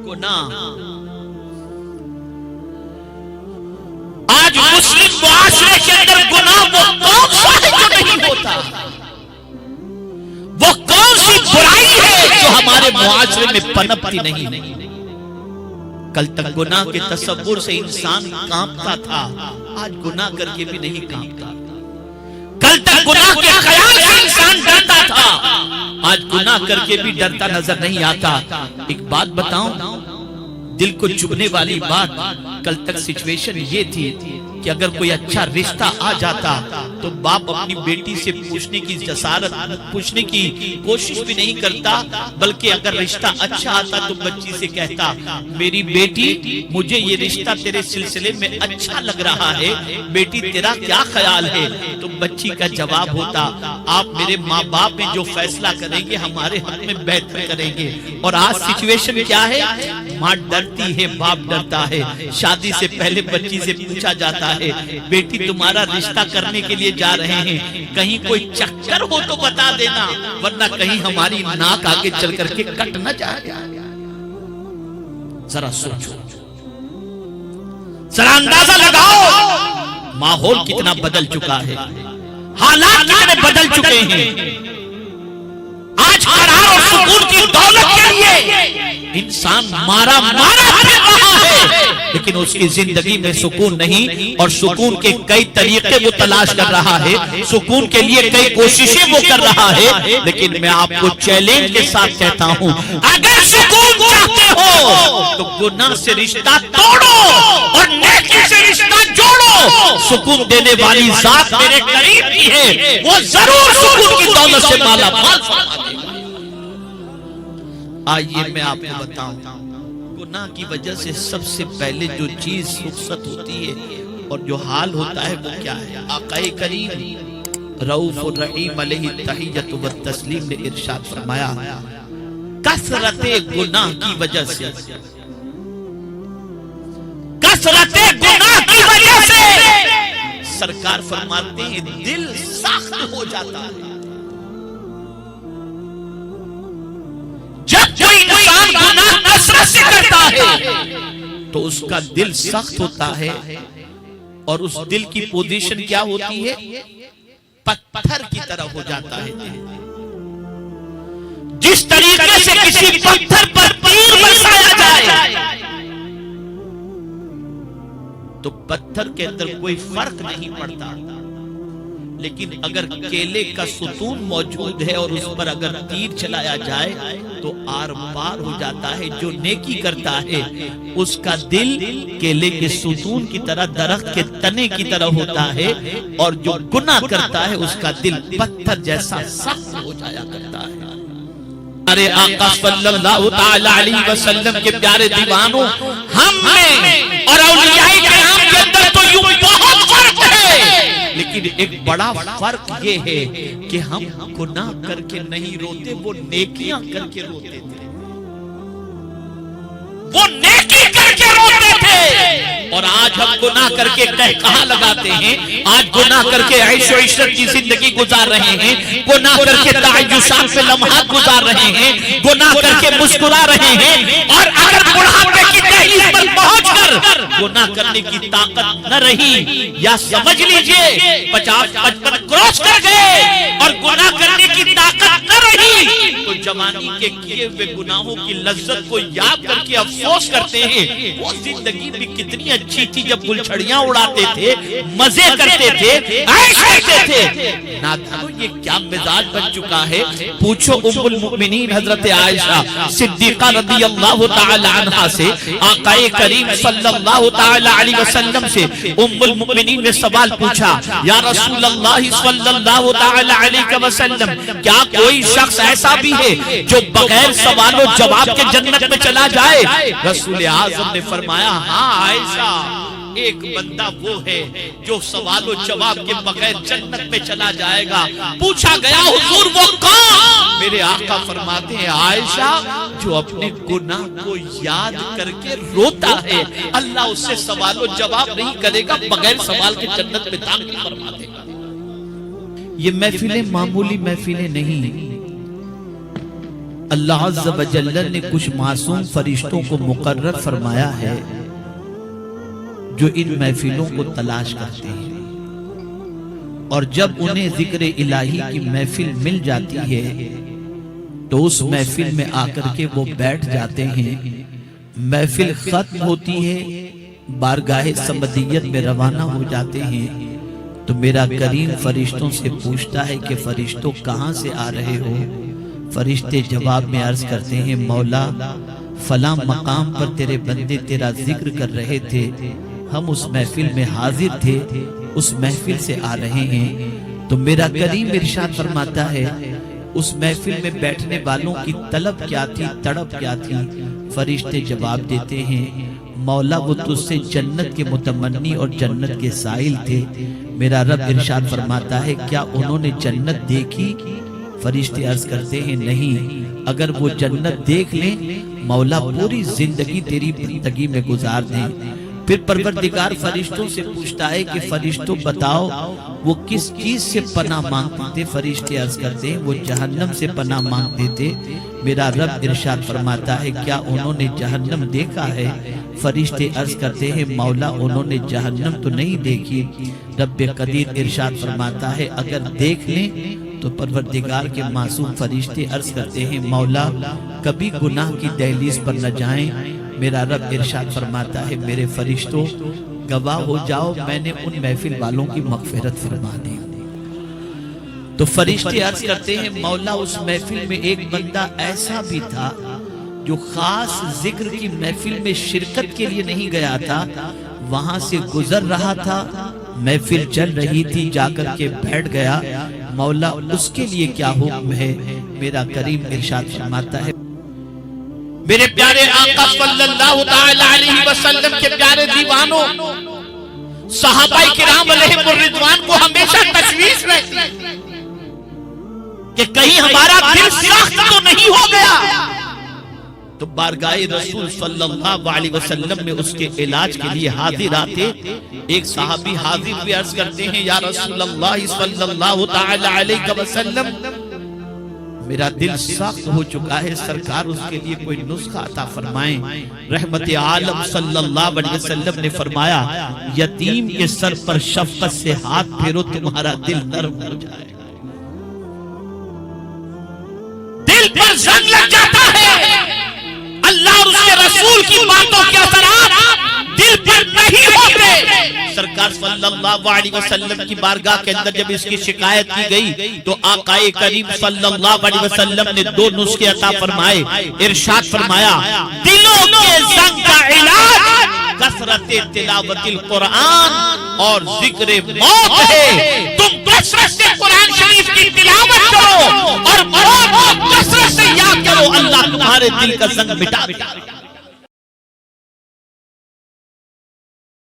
गुनाह। आज मुस्लिम मुआशरे के अंदर गुनाह वो कौन सा है जो नहीं होता? वो कौन सी बुराई है जो हमारे मुआशरे में पनपती नहीं? कल तक गुनाह के तसव्वुर से इंसान कांपता था, आज गुनाह करके भी नहीं कांपता। कल तक गुनाह के ख्याल से इंसान डरता था, आज गुनाह करके भी डरता नजर नहीं आता। एक बात बताऊं, दिल को चुभने वाली बात, कल तक सिचुएशन ये थी कि अगर कोई अच्छा रिश्ता आ जाता तो बाप अपनी बेटी से पूछने की जसारत, पूछने की कोशिश भी नहीं करता, बल्कि अगर रिश्ता अच्छा आता तो बच्ची से कहता, मेरी बेटी मुझे ये रिश्ता तेरे सिलसिले में अच्छा लग रहा है, बेटी तेरा क्या ख्याल है? तो बच्ची का जवाब होता, आप मेरे माँ बाप में जो फैसला करेंगे हमारे हक में बेहतर करेंगे। और आज सिचुएशन क्या है? माँ डरती है, बाप डरता है। शादी से पहले बच्ची से पूछा जाता है, बेटी तुम्हारा रिश्ता करने के लिए जा रहे हैं, कहीं कोई चक्कर हो तो बता देना, वरना कहीं हमारी नाक आगे चल करके कट न जाए। जरा सोचो, जरा अंदाजा लगाओ, माहौल कितना बदल चुका है, हालात कितने बदल चुके हैं। आज करार और सुकून की दौलत के लिए इंसान मारा फिर रहा है, लेकिन उसकी जिंदगी में सुकून नहीं, और सुकून के कई तरीके वो तलाश कर रहा है, सुकून के लिए कई कोशिशें वो कर रहा है। लेकिन मैं आपको चैलेंज के साथ कहता हूं, अगर सुकून चाहते हो तो गुनाह से रिश्ता तोड़ो और नेकी से रिश्ता जोड़ो। सुकून देने वाली जात मेरे करीब की है, वो जरूर सुकून की दौलत से माला माल। आइए मैं आपको बताऊं, गुनाह की वजह से सबसे पहले जो चीज रुखसत होती है और जो हाल होता है वो क्या है? आक़ाए करीम रऊफ़ुर रहीम अलैहि तहिय्यतु व तस्लीम ने इरशाद फरमाया, कसरते गुनाह की वजह से, कसरते गुनाह की वजह से सरकार फरमाते हैं दिल सख्त हो जाता है। जब कोई इंसान गुनाह कसरत से करता है तो उसका दिल सख्त होता है, और उस दिल की पोजीशन क्या होती है? पत्थर की तरह हो जाता है। जिस तरीके से किसी पत्थर पर तीर बरसाया जाए तो पत्थर के अंदर कोई फर्क नहीं पड़ता, लेकिन अगर केले का सुतून मौजूद है और उस पर अगर तीर चलाया जाए तो आर पार हो जाता है। जो नेकी करता है उसका दिल केले के सुतून की तरह, दरख्त के तने की तरह होता है, और जो गुनाह करता है उसका दिल पत्थर जैसा सख्त हो जाया करता है। अरे आका सल्लल्लाहु तआला अलैहि वसल्लम के प्यारे दीवानों, हम में और औलियाए किराम के अंदर तो यूं बहुत फर्क है, लेकिन एक बड़ा फर्क ये है कि हम गुनाह करके नहीं रोते, वो नेकियां करके रोते थे, वो नेकी करके रोते थे। और आज हम गुनाह करके कहाँ लगाते हैं? आज गुनाह करके ऐशो इशरत की जिंदगी गुजार रहे हैं, गुनाह करके तायुशात पे लम्हात गुजार रहे हैं, गुनाह करके मुस्कुरा रहे हैं, और अगर बुढ़ापे की दहलीज पर पहुंचकर गुनाह करने की ताकत न रही, या समझ लीजिए 50-55 क्रॉस कर गए और गुनाह करने की ताकत न रही, तो जवानी के किए हुए गुनाहों की लज्जत को याद करके अफसोस करते हैं। वो जिंदगी भी कितनी अच्छी थी जब गुलछड़ियां उड़ाते थे, मजे करते थे, ऐश करते थे। नादानो ये क्या मिजाज बन चुका है? पूछो उम्मुल मुमिनीन हजरत आयशा सिद्दीका रज़ियल्लाहु ताला अन्हा से, आक़ाए करीम सल्लल्लाहु ताला अलैहि वसल्लम से उम्मुल मुमिनीन ने सवाल पूछा, या रसूल अल्लाह सल्लल्लाहु ताला अलैहि वसल्लम, क्या कोई शख्स ऐसा भी है जो बगैर सवालों जवाब के जन्नत में चला जाए? रसूल आज़म ने फरमाया, हाँ आयशा, एक बंदा वो है जो सवालों जवाब के बगैर जन्नत में चला जाएगा। पूछा गया, हुजूर वो कौन? मेरे आका फरमाते हैं, आयशा, जो अपने गुनाह को याद करके रोता है, अल्लाह उससे सवालों जवाब नहीं करेगा, बगैर सवाल के जन्नत में दाखिल फरमा देगा। ये महफिलें मामूली महफिलें नहीं, اللہ عز و جل نے کچھ معصوم فرشتوں کو مقرر فرمایا ہے جو ان محفلوں کو تلاش کرتے ہیں، اور جب انہیں ذکر الہی کی محفل مل جاتی ہے تو اس محفل میں آ کر کے وہ بیٹھ جاتے ہیں۔ محفل ختم ہوتی ہے، بارگاہ سمدیت میں روانہ ہو جاتے ہیں تو میرا کریم فرشتوں سے پوچھتا ہے کہ فرشتوں کہاں سے آ رہے ہو؟ فرشتے جواب میں عرض کرتے ہیں مولا فلاں مقام پر تیرے بندے تیرا ذکر کر رہے تھے، ہم اس محفل میں حاضر تھے، اس محفل سے آ رہے ہیں۔ تو میرا کریم ارشاد فرماتا ہے اس محفل میں بیٹھنے والوں کی طلب کیا تھی، تڑپ کیا تھی؟ فرشتے جواب دیتے ہیں مولا وہ تجھ سے جنت کے متمنی اور جنت کے سائل تھے۔ میرا رب ارشاد فرماتا ہے کیا انہوں نے جنت دیکھی؟ فرشتے عرض کرتے ہیں نہیں، اگر وہ جنت دیکھ لیں مولا پوری زندگی تیری بندگی میں گزار دیں۔ پھر پروردگار فرشتوں سے پوچھتا ہے کہ فرشتوں بتاؤ وہ کس چیز سے پناہ مانگتے تھے؟ فرشتے عرض کرتے ہیں وہ جہنم سے پناہ مانگتے تھے۔ میرا رب ارشاد فرماتا ہے کیا انہوں نے جہنم دیکھا ہے؟ فرشتے عرض کرتے ہیں مولا انہوں نے جہنم تو نہیں دیکھی۔ رب قدیر ارشاد فرماتا ہے اگر دیکھ لیں تو پروردگار کے معصوم فرشتے عرض کرتے ہیں مولا کبھی گناہ کی دہلیز پر نہ جائیں۔ میرا رب ارشاد فرماتا ہے میرے فرشتوں گواہ ہو جاؤ میں نے ان محفل والوں کی مغفرت فرما دی۔ تو فرشتے عرض کرتے ہیں مولا اس محفل میں ایک بندہ ایسا بھی تھا جو خاص ذکر کی محفل میں شرکت کے لیے نہیں گیا تھا، وہاں سے گزر رہا تھا، محفل چل رہی تھی، جا کر کے بیٹھ گیا، مولا اس کے لیے کیا حکم ہے؟ میرا کریم ارشاد فرماتا ہے میرے پیارے آقا صلی اللہ تعالی علیہ وسلم کے پیارے دیوانوں صحابہ کرام علیہ الرضوان کو ہمیشہ تشویش رہتی کہ کہیں ہمارا دل سخت تو نہیں ہو گیا۔ تو بارگاہ رسول صلی اللہ علیہ وسلم میں اس کے علاج کے لیے حاضر آتے، ایک صحابی حاضر بھی عرض کرتے ہیں یا رسول اللہ صلی اللہ تعالی علیہ وسلم میرا دل سخت ہو چکا ہے، سرکار اس کے لیے کوئی نسخہ عطا فرمائیں۔ رحمت عالم صلی اللہ علیہ وسلم نے فرمایا یتیم کے سر پر شفقت سے ہاتھ پھیرو تمہارا دل نرم ہو جائے۔ دل پر زنگ لگ جاتا ہے، اللہ اور اس کے رسول کی باتوں کے اثرات دل پر نہیں ہوتے۔ سرکار صلی اللہ علیہ وسلم کی بارگاہ کے اندر جب اس کی شکایت کی گئی تو آقا کریم صلی اللہ علیہ وسلم نے دو نسخے عطا فرمائے، ارشاد فرمایا دلوں کے زنگ کا علاج کثرت تلاوت القرآن اور ذکر موت ہے۔ تم کثرت سے قرآن شریف کی تلاوت کرو اور موت کو کثرت سے یاد کرو، اللہ تمہارے دل کا زنگ مٹا دے گا۔